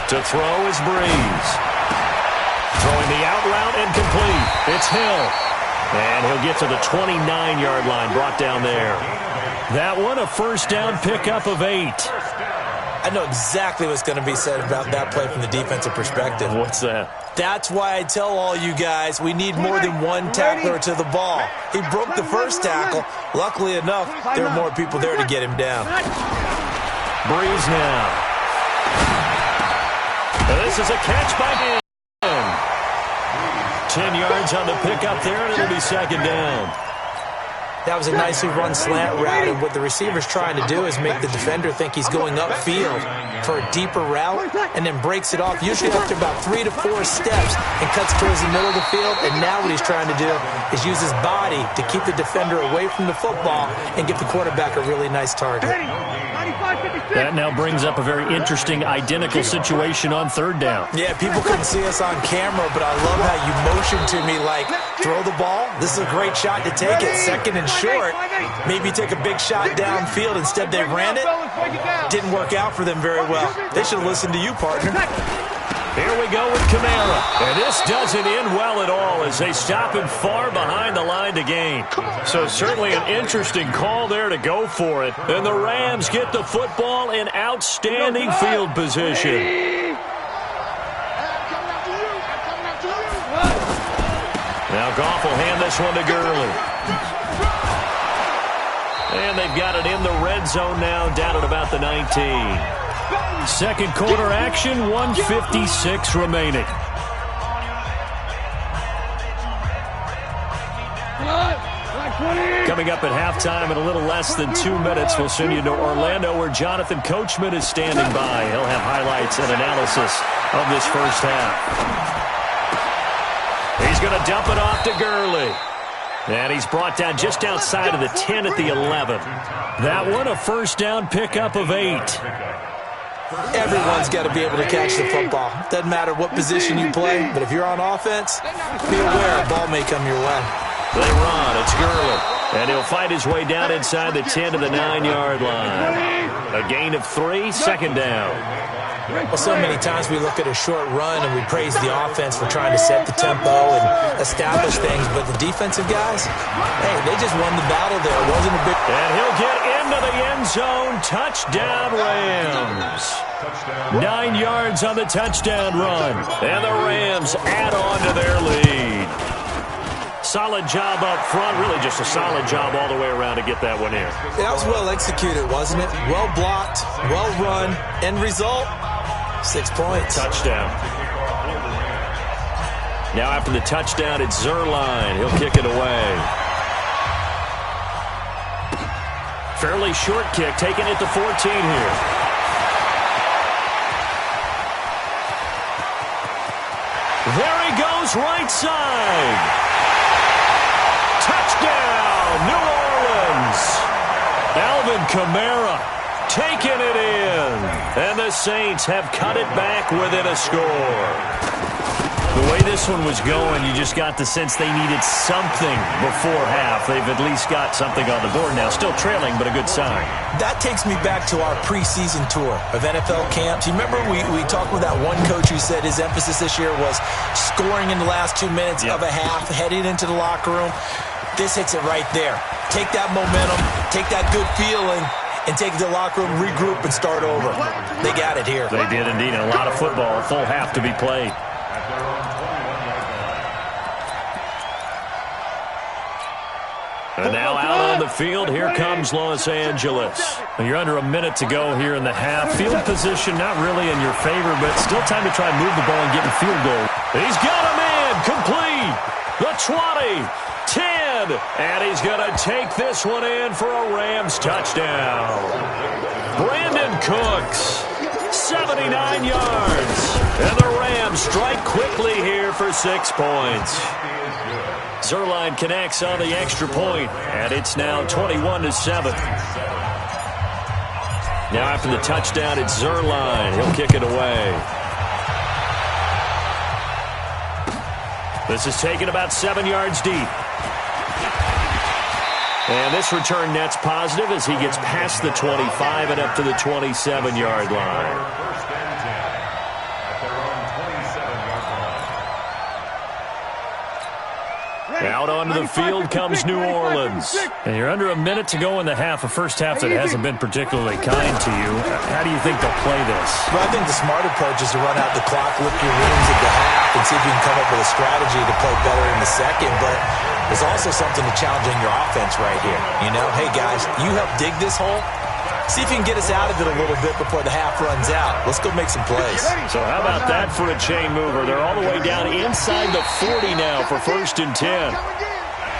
To throw is Breeze. Throwing the out route and complete. It's Hill. And he'll get to the 29-yard line, brought down there. That one, a first down pickup of 8. I know exactly what's going to be said about that play from the defensive perspective. What's that? That's why I tell all you guys we need more than one tackler to the ball. He broke the first tackle. Luckily enough, there were more people there to get him down. Breeze now. This is a catch by him. 10 yards on the pickup there, and it'll be second down. That was a nicely run slant route, and what the receiver's trying to do is make the defender think he's going upfield for a deeper route, and then breaks it off, usually after about 3 to 4 steps, and cuts towards the middle of the field. And now what he's trying to do is use his body to keep the defender away from the football and give the quarterback a really nice target. That now brings up a very interesting identical situation on third down. Yeah, people couldn't see us on camera, but I love how you motioned to me like, throw the ball. This is a great shot to take it. Second and short. Maybe take a big shot downfield. Instead, they ran it. Didn't work out for them very well. They should have listened to you, partner. Here we go with Kamara. And this doesn't end well at all as they stop him far behind the line to gain. So certainly an interesting call there to go for it. And the Rams get the football in outstanding field position. Now Goff will hand this one to Gurley. And they've got it in the red zone now, down at about the 19. Second quarter action, 1:56 remaining. Coming up at halftime in a little less than 2 minutes, we'll send you to Orlando where Jonathan Coachman is standing by. He'll have highlights and analysis of this first half. He's going to dump it off to Gurley. And he's brought down just outside of the 10 at the 11. That one, a first down pickup of 8. Everyone's got to be able to catch the football. Doesn't matter what position you play, but if you're on offense, be aware a ball may come your way. They run. It's Gurley. And he'll fight his way down inside the 10 to the 9-yard line. A gain of 3, second down. Well, so many times we look at a short run and we praise the offense for trying to set the tempo and establish things, but the defensive guys, hey, they just won the battle there. It wasn't a big... And he'll get into the end zone. Touchdown, Rams. 9 yards on the touchdown run. And the Rams add on to their lead. Solid job up front. Really just a solid job all the way around to get that one in. That was well executed, wasn't it? Well blocked, well run. End result, 6 points. Touchdown. Now after the touchdown, it's Zuerlein. He'll kick it away. Fairly short kick, taking it to 14 here. There he goes, right side. Touchdown, New Orleans. Alvin Kamara taking it in. And the Saints have cut it back within a score. The way this one was going, you just got the sense they needed something before half. They've at least got something on the board now. Still trailing, but a good sign. That takes me back to our preseason tour of NFL camps. You remember we talked with that one coach who said his emphasis this year was scoring in the last 2 minutes of a half, heading into the locker room. This hits it right there. Take that momentum, take that good feeling, and take the locker room, regroup, and start over. They got it here. They did indeed. A lot of football, a full half to be played. And now out on the field, here comes Los Angeles. You're under a minute to go here in the half. Field position not really in your favor, but still time to try and move the ball and get in field goal. He's got him in, complete. The 20, 10, and he's going to take this one in for a Rams touchdown. Brandon Cooks, 79 yards. And the Rams strike quickly here for 6 points. Zuerlein connects on the extra point, and it's now 21-7. Now after the touchdown, it's Zuerlein. He'll kick it away. This is taken about 7 yards deep. And this return net's positive as he gets past the 25 and up to the 27-yard line. Out onto the field comes New Orleans. And you're under a minute to go in the half, a first half that hasn't been particularly kind to you. How do you think they'll play this? Well, I think the smart approach is to run out the clock, lick your wounds at the half, and see if you can come up with a strategy to play better in the second. But there's also something to challenging your offense right here. You know, hey, guys, you help dig this hole. See if you can get us out of it a little bit before the half runs out. Let's go make some plays. So how about that for a chain mover? They're all the way down inside the 40 now for 1st and 10.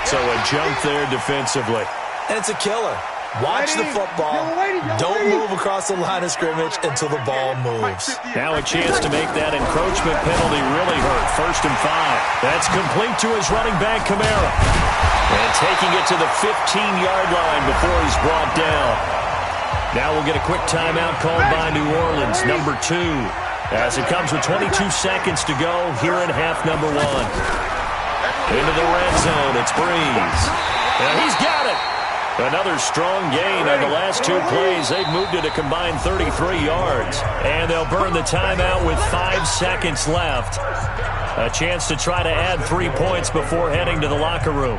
So a jump there defensively. And it's a killer. Watch the football. Don't move across the line of scrimmage until the ball moves. Now a chance to make that encroachment penalty really hurt. 1st and 5. That's complete to his running back, Kamara. And taking it to the 15-yard line before he's brought down. Now we'll get a quick timeout called by New Orleans, number 2, as it comes with 22 seconds to go here in half number 1. Into the red zone, it's Breeze. And he's got it. Another strong gain on the last 2 plays. They've moved it a combined 33 yards. And they'll burn the timeout with 5 seconds left. A chance to try to add 3 points before heading to the locker room.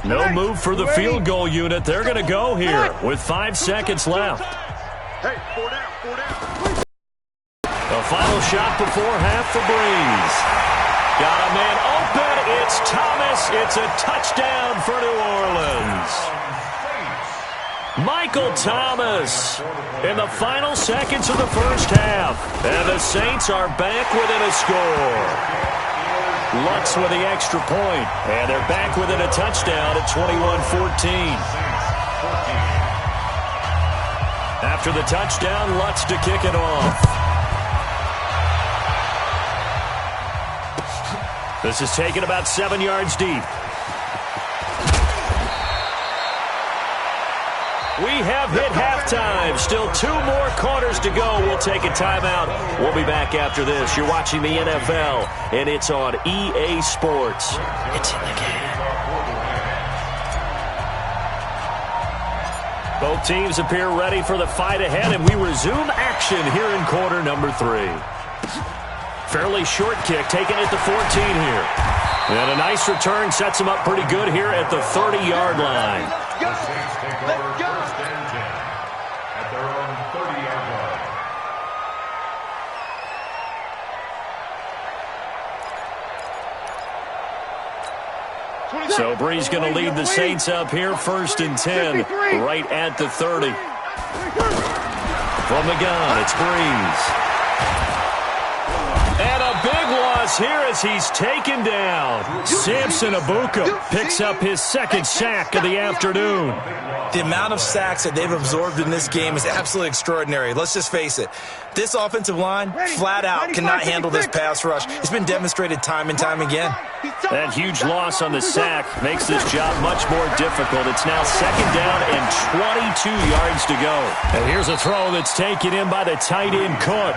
No move for the field goal unit. They're going to go here with 5 seconds left. Hey, 4 down. The final shot before half for Breeze. Got a man open. It's Thomas. It's a touchdown for New Orleans. Michael Thomas in the final seconds of the first half. And the Saints are back within a score. Lutz with the extra point, and they're back within a touchdown at 21-14. After the touchdown, Lutz to kick it off. This is taken about 7 yards deep. We have hit halftime. Still 2 more quarters to go. We'll take a timeout. We'll be back after this. You're watching the NFL, and it's on EA Sports. It's in the game. Both teams appear ready for the fight ahead, and we resume action here in quarter number 3. Fairly short kick, taken at the 14 here. And a nice return sets him up pretty good here at the 30-yard line. Let's go. At their own 30-yard line. So Breeze going to lead the Saints up here, 1st and 10, right at the 30. From the gun, it's Breeze. And a big loss here as he's taken down. Samson Abuka picks up his 2nd sack of the afternoon. The amount of sacks that they've absorbed in this game is absolutely extraordinary. Let's just face it. This offensive line, flat out, cannot handle this pass rush. It's been demonstrated time and time again. That huge loss on the sack makes this job much more difficult. It's now 2nd down and 22 yards to go. And here's a throw that's taken in by the tight end Cook.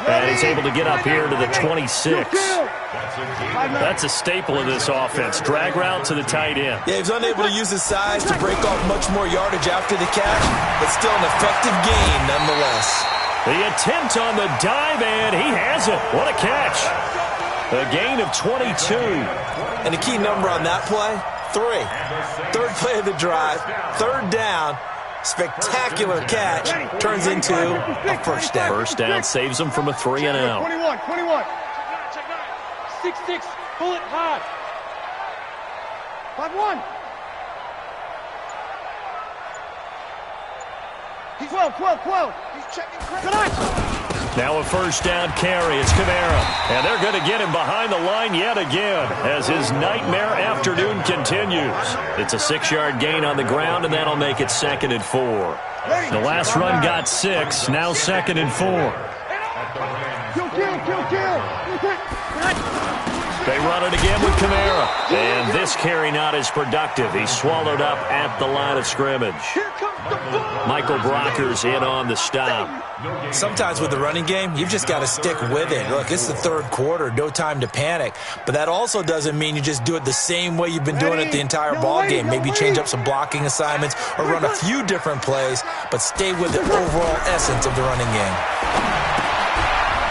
And he's able to get up here to the 26. That's a staple of this offense. Drag route to the tight end. Yeah, he's unable to use his size to break off much more yardage after the catch, but still an effective gain nonetheless. The attempt on the dive, and he has it. What a catch. A gain of 22. And the key number on that play, 3. 3rd play of the drive, 3rd down. Spectacular catch turns into a 1st down. 1st down saves him from a 3-and-out. 21. 6-6, pull it hard. 5-1. 12. He's checking credit. Now a 1st down carry. It's Kamara. And they're going to get him behind the line yet again as his nightmare afternoon continues. It's a 6-yard gain on the ground, and that'll make it 2nd and 4. The last run got 6. Now 2nd and 4. They run it again with Kamara. And this carry not as productive. He's swallowed up at the line of scrimmage. Michael Brockers in on the stop. Sometimes with the running game, you've just got to stick with it. Look, it's the third quarter, no time to panic. But that also doesn't mean you just do it the same way you've been doing it the entire ball game. Maybe change up some blocking assignments or run a few different plays, but stay with the overall essence of the running game.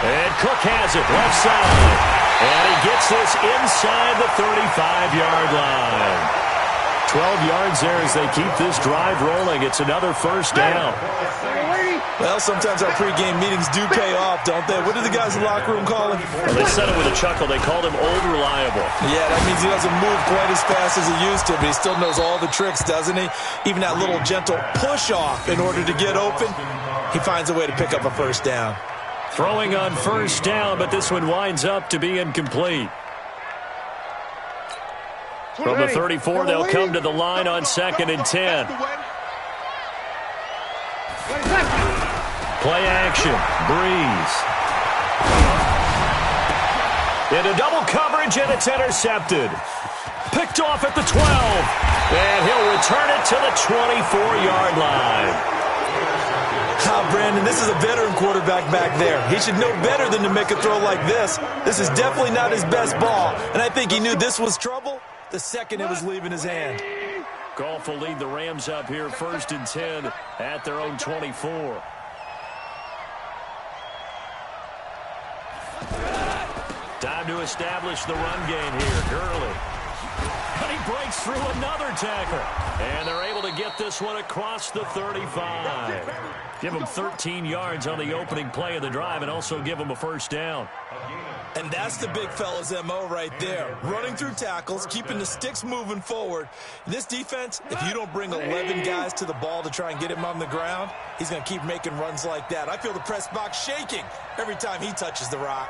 And Cook has it left side. And he gets this inside the 35-yard line. 12 yards there as they keep this drive rolling. It's another first down. Well, sometimes our pregame meetings do pay off, don't they? What do the guys in the locker room call him? Well, they said it with a chuckle. They called him Old Reliable. Yeah, that means he doesn't move quite as fast as he used to, but he still knows all the tricks, doesn't he? Even that little gentle push-off in order to get open, he finds a way to pick up a first down. Throwing on first down, but this one winds up to be incomplete. From the 34, they'll come to the line on 2nd and 10. Play action. Breeze. Into double coverage, and it's intercepted. Picked off at the 12. And he'll return it to the 24-yard line. Brandon, this is a veteran quarterback back there. He should know better than to make a throw like this. This is definitely not his best ball, and I think he knew this was trouble the second it was leaving his hand. Goff will lead the Rams up here 1st and 10 at their own 24. Time to establish the run game here. Gurley. But he breaks through another tackle. And they're able to get this one across the 35. Give him 13 yards on the opening play of the drive and also give him a first down. And that's the big fella's MO right there. Running through tackles, keeping the sticks moving forward. This defense, if you don't bring 11 guys to the ball to try and get him on the ground, he's going to keep making runs like that. I feel the press box shaking every time he touches the rock.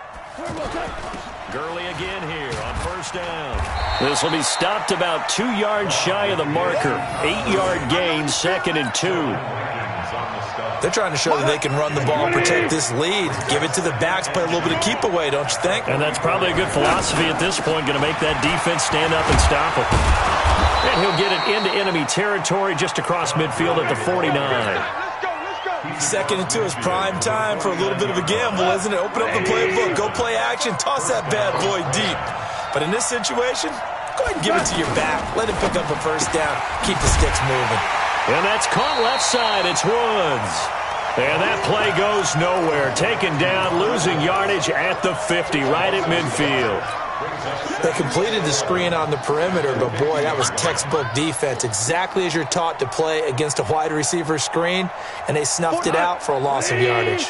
Gurley again here on first down. This will be stopped about 2 yards shy of the marker. 8-yard gain, 2nd and 2. They're trying to show that they can run the ball and protect this lead. Give it to the backs, play a little bit of keep away, don't you think? And that's probably a good philosophy at this point, going to make that defense stand up and stop him. And he'll get it into enemy territory just across midfield at the 49. 2nd and 2 is prime time for a little bit of a gamble, isn't it? Open up the playbook, go play action, toss that bad boy deep. But in this situation, go ahead and give it to your back. Let him pick up a first down. Keep the sticks moving. And that's caught left side. It's Woods. And that play goes nowhere. Taken down, losing yardage at the 50, right at midfield. They completed the screen on the perimeter, but boy, that was textbook defense. Exactly as you're taught to play against a wide receiver screen, and they snuffed it out for a loss of yardage.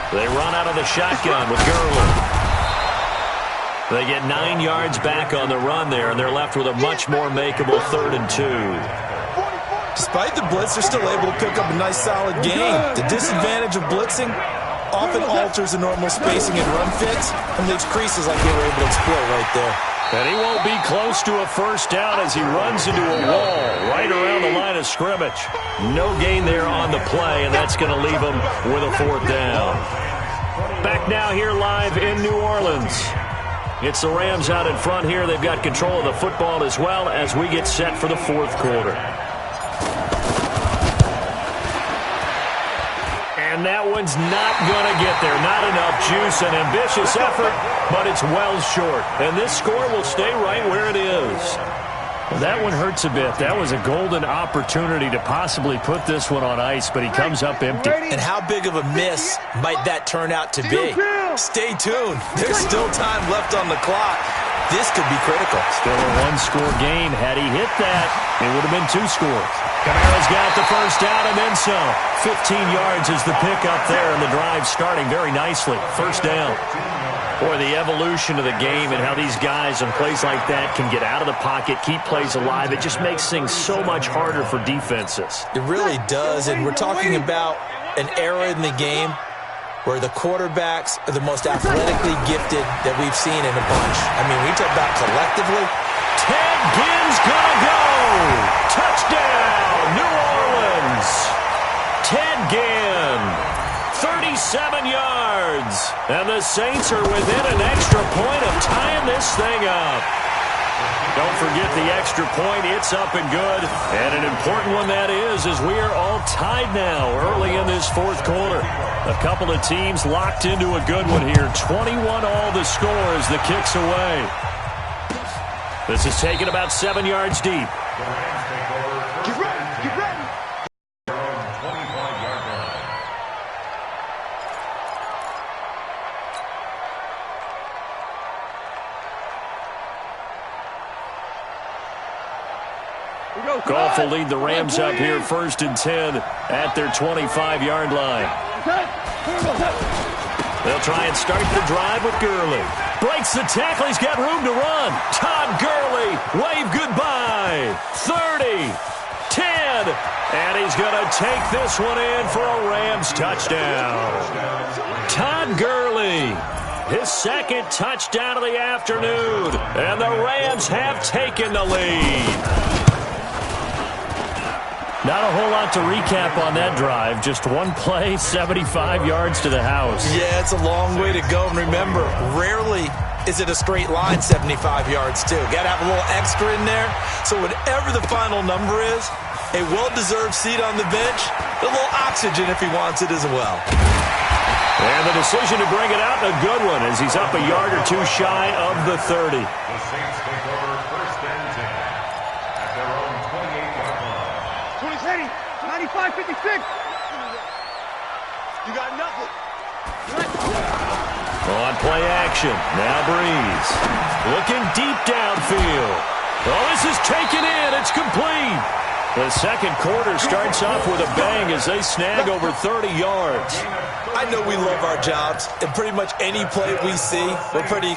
They run out of the shotgun with Gurley. They get 9 yards back on the run there, and they're left with a much more makeable 3rd and 2. Despite the blitz, they're still able to pick up a nice solid gain. The disadvantage of blitzing often alters the normal spacing and run fits and leaves creases like they were able to exploit right there. And he won't be close to a first down as he runs into a wall right around the line of scrimmage. No gain there on the play, and that's going to leave him with a 4th down. Back now here live in New Orleans. It's the Rams out in front here. They've got control of the football as well as we get set for the 4th quarter. And that one's not going to get there. Not enough juice. An ambitious effort, but it's well short. And this score will stay right where it is. Well, that one hurts a bit. That was a golden opportunity to possibly put this one on ice, but he comes up empty. And how big of a miss might that turn out to be? Stay tuned. There's still time left on the clock. This could be critical. Still a 1-score game. Had he hit that, it would have been 2 scores. Kamara's got the first down and then some. 15 yards is the pickup there, and the drive starting very nicely. First down. Boy, the evolution of the game and how these guys on plays like that can get out of the pocket, keep plays alive, it just makes things so much harder for defenses. It really does, and we're talking about an era in the game where the quarterbacks are the most athletically gifted that we've seen in a bunch. I mean, we talk about collectively. Ted Ginn's gonna go! Touchdown, New Orleans! Ted Ginn, 37 yards. yards. And the Saints are within an extra point of tying this thing up. Don't forget the extra point. It's up and good. And an important one that is, as we are all tied now early in this fourth quarter. A couple of teams locked into a good one here. 21 all the score as the kick's away. This is taken about 7 yards deep. Get ready, get ready. Goff will lead the Rams up here 1st and 10 at their 25-yard line. They'll try and start the drive with Gurley. Breaks the tackle. He's got room to run. Todd Gurley, wave goodbye. 30, 10, and he's going to take this one in for a Rams touchdown. Todd Gurley, his second touchdown of the afternoon, and the Rams have taken the lead. Not a whole lot to recap on that drive. Just one play, 75 yards to the house. Yeah, it's a long way to go. And remember, rarely is it a straight line 75 yards, too. Got to have a little extra in there. So whatever the final number is, a well-deserved seat on the bench, a little oxygen if he wants it as well. And the decision to bring it out, a good one, as he's up a yard or two shy of the 30. The Saints take over 1st and 10 at their own 28-yard line. 20, 95, 56. You got nothing. On play action, now Breeze. Looking deep downfield. Oh, this is taken in. It's complete. The second quarter starts off with a bang as they snag over 30 yards. I know we love our jobs, and pretty much any play we see, we're pretty,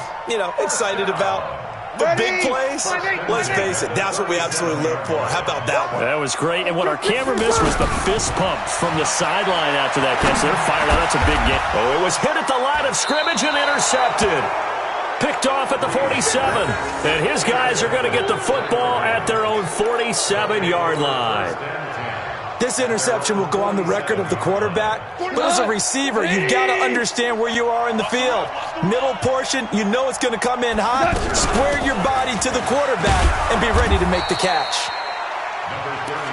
excited about. The big plays, let's face it, that's what we absolutely live for. How about that one? That was great. And what our camera missed was the fist pump from the sideline after that catch. They're fired out. That's a big game. Oh, it was hit at the line of scrimmage and intercepted. Picked off at the 47. And his guys are going to get the football at their own 47-yard line. This interception will go on the record of the quarterback, but as a receiver, you've got to understand where you are in the field. Middle portion, you know it's going to come in hot. Square your body to the quarterback and be ready to make the catch.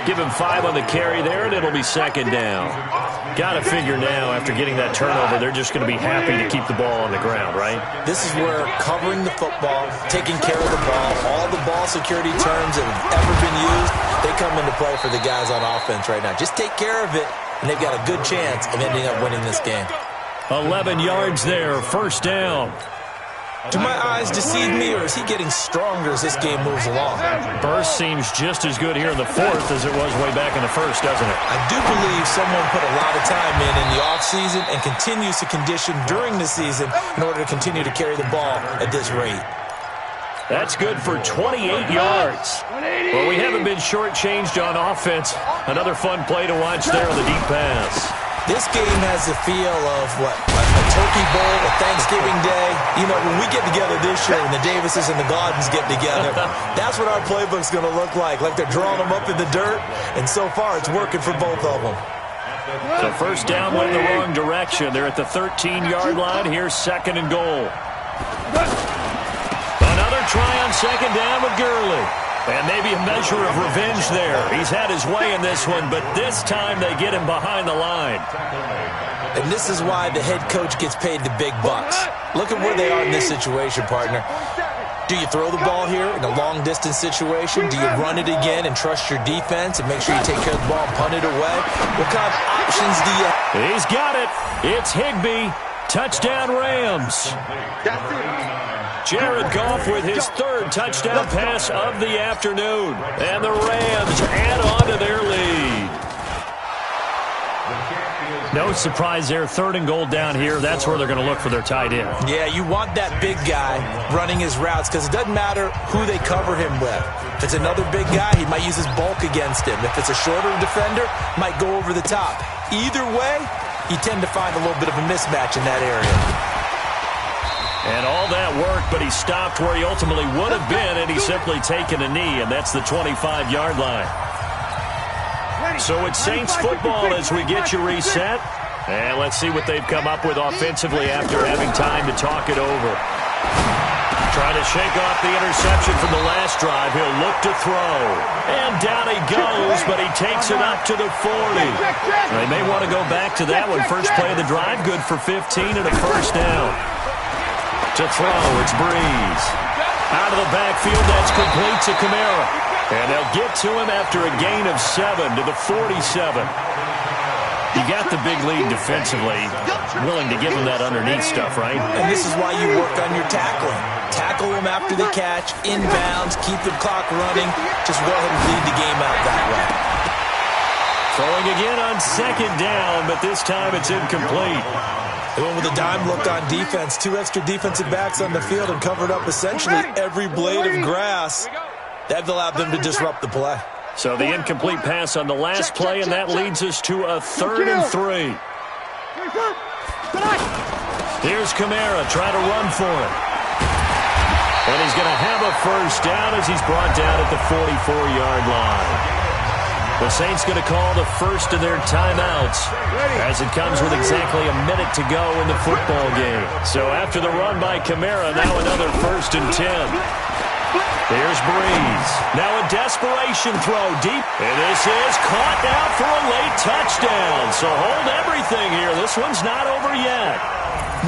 Give him 5 on the carry there, and it'll be 2nd down. Got to figure now, after getting that turnover, they're just going to be happy to keep the ball on the ground, right? This is where covering the football, taking care of the ball, all the ball security terms that have ever been used, they come into play for the guys on offense right now. Just take care of it, and they've got a good chance of ending up winning this game. 11 yards there, 1st down. Do my eyes deceive me, or is he getting stronger as this game moves along? Burst seems just as good here in the 4th as it was way back in the 1st, doesn't it? I do believe someone put a lot of time in the offseason and continues to condition during the season in order to continue to carry the ball at this rate. That's good for 28 yards. Well, we haven't been shortchanged on offense. Another fun play to watch there on the deep pass. This game has the feel of, a turkey bowl, a Thanksgiving day. When we get together this year and the Davises and the Gardens get together, that's what our playbook's going to look like they're drawing them up in the dirt, and so far it's working for both of them. So 1st down went in the wrong direction. They're at the 13-yard line. Here's 2nd and goal. Another try on 2nd down with Gurley. And maybe a measure of revenge there. He's had his way in this one, but this time they get him behind the line. And this is why the head coach gets paid the big bucks. Look at where they are in this situation, partner. Do you throw the ball here in a long-distance situation? Do you run it again and trust your defense and make sure you take care of the ball and punt it away? What kind of options do you have? He's got it. It's Higbee. Touchdown, Rams. That's it. Jared Goff with his 3rd touchdown pass of the afternoon. And the Rams add on to their lead. No surprise there. 3rd and goal down here. That's where they're going to look for their tight end. Yeah, you want that big guy running his routes because it doesn't matter who they cover him with. If it's another big guy, he might use his bulk against him. If it's a shorter defender, might go over the top. Either way, you tend to find a little bit of a mismatch in that area. And all that work, but he stopped where he ultimately would have been, and he's simply taken a knee, and that's the 25-yard line. So it's Saints football as we get you reset. And let's see what they've come up with offensively after having time to talk it over. Trying to shake off the interception from the last drive. He'll look to throw. And down he goes, but he takes it up to the 40. They may want to go back to that one. First play of the drive, good for 15 and a first down. To throw, it's Breeze. Out of the backfield, that's complete to Kamara. And they'll get to him after a gain of 7 to the 47. You got the big lead defensively, willing to give him that underneath stuff, right? And this is why you work on your tackling. Tackle him after the catch, inbounds, keep the clock running. Just go ahead and lead the game out that way. Throwing again on second down, but this time it's incomplete. They went with a dime look on defense. 2 extra defensive backs on the field and covered up essentially every blade of grass. That allowed them to disrupt the play. So the incomplete pass on the last play, and that leads us to a 3rd and 3. Here's Kamara trying to run for it. And he's going to have a first down as he's brought down at the 44-yard line. The Saints going to call the first of their timeouts as it comes with exactly a minute to go in the football game. So after the run by Kamara, now another 1st and 10. Here's Breeze. Now a desperation throw deep. And this is caught now for a late touchdown. So hold everything here. This one's not over yet.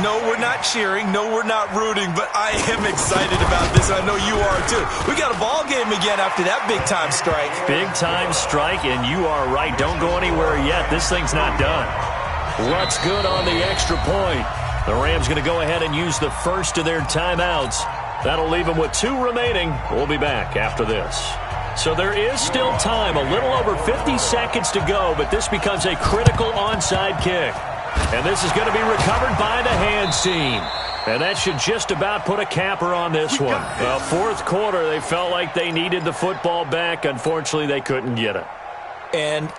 No, we're not cheering. No, we're not rooting. But I am excited about this. I know you are too. We got a ball game again after that big-time strike. Big-time strike, and you are right. Don't go anywhere yet. This thing's not done. What's good on the extra point? The Rams going to go ahead and use the first of their timeouts. That'll leave them with 2 remaining. We'll be back after this. So there is still time, a little over 50 seconds to go, but this becomes a critical onside kick. And this is going to be recovered by the hands team. And that should just about put a capper on this one. Well, 4th quarter, they felt like they needed the football back. Unfortunately, they couldn't get it. And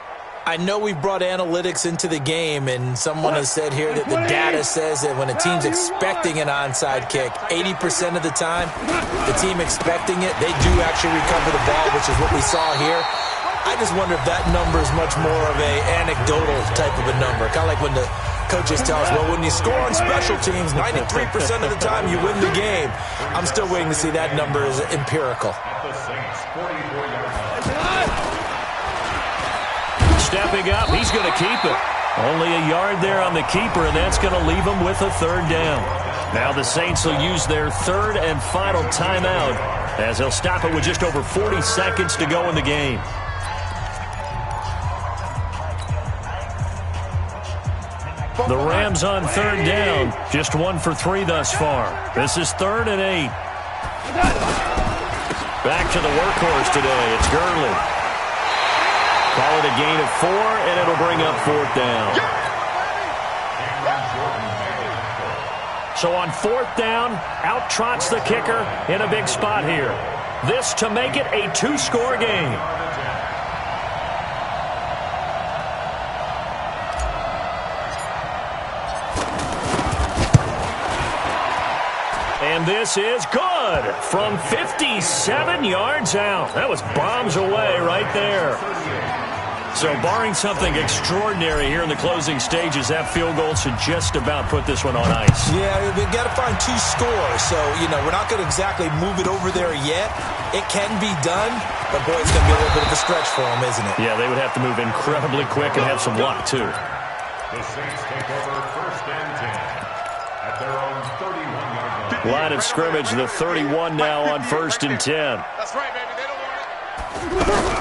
I know we've brought analytics into the game, and someone has said here that the data says that when a team's expecting an onside kick, 80% of the time, the team expecting it, they do actually recover the ball, which is what we saw here. I just wonder if that number is much more of a anecdotal type of a number. Kind of like when the coaches tell us, well, when you score on special teams, 93% of the time you win the game. I'm still waiting to see that number is empirical. Stepping up, he's going to keep it. Only a yard there on the keeper, and that's going to leave him with a 3rd down. Now the Saints will use their 3rd and final timeout as they'll stop it with just over 40 seconds to go in the game. The Rams on 3rd down, just 1 for 3 thus far. This is 3rd and 8. Back to the workhorse today, it's Gurley. Call it a gain of 4, and it'll bring up 4th down. So on 4th down, out trots the kicker in a big spot here. This to make it a 2-score game. And this is good from 57 yards out. That was bombs away right there. So barring something extraordinary here in the closing stages, that field goal should just about put this one on ice. Yeah, we've got to find 2 scores. So, we're not going to exactly move it over there yet. It can be done, but boy, it's going to be a little bit of a stretch for them, isn't it? Yeah, they would have to move incredibly quick and have some luck, too. The Saints take over 1st and 10 at their own 31-yard line. Line of scrimmage, the 31 now on 1st and 10. That's right, baby. They don't want it.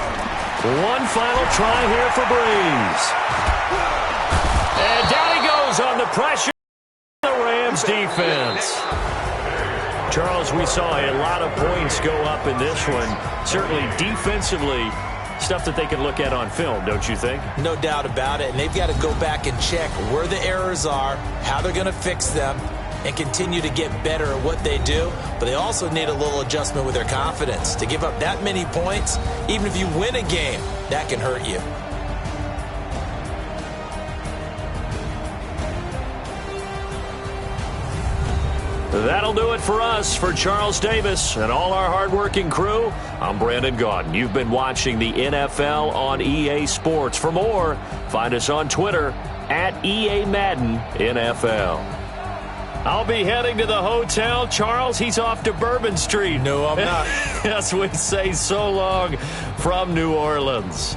One final try here for Breeze. And down he goes on the pressure. The Rams defense. Charles, we saw a lot of points go up in this one. Certainly defensively, stuff that they can look at on film, don't you think? No doubt about it. And they've got to go back and check where the errors are, how they're going to fix them, and continue to get better at what they do. But they also need a little adjustment with their confidence. To give up that many points, even if you win a game, that can hurt you. That'll do it for us. For Charles Davis and all our hardworking crew, I'm Brandon Gaudin. You've been watching the NFL on EA Sports. For more, find us on Twitter at EA Madden NFL. I'll be heading to the hotel. Charles, he's off to Bourbon Street. No, I'm not. Yes, we say so long from New Orleans.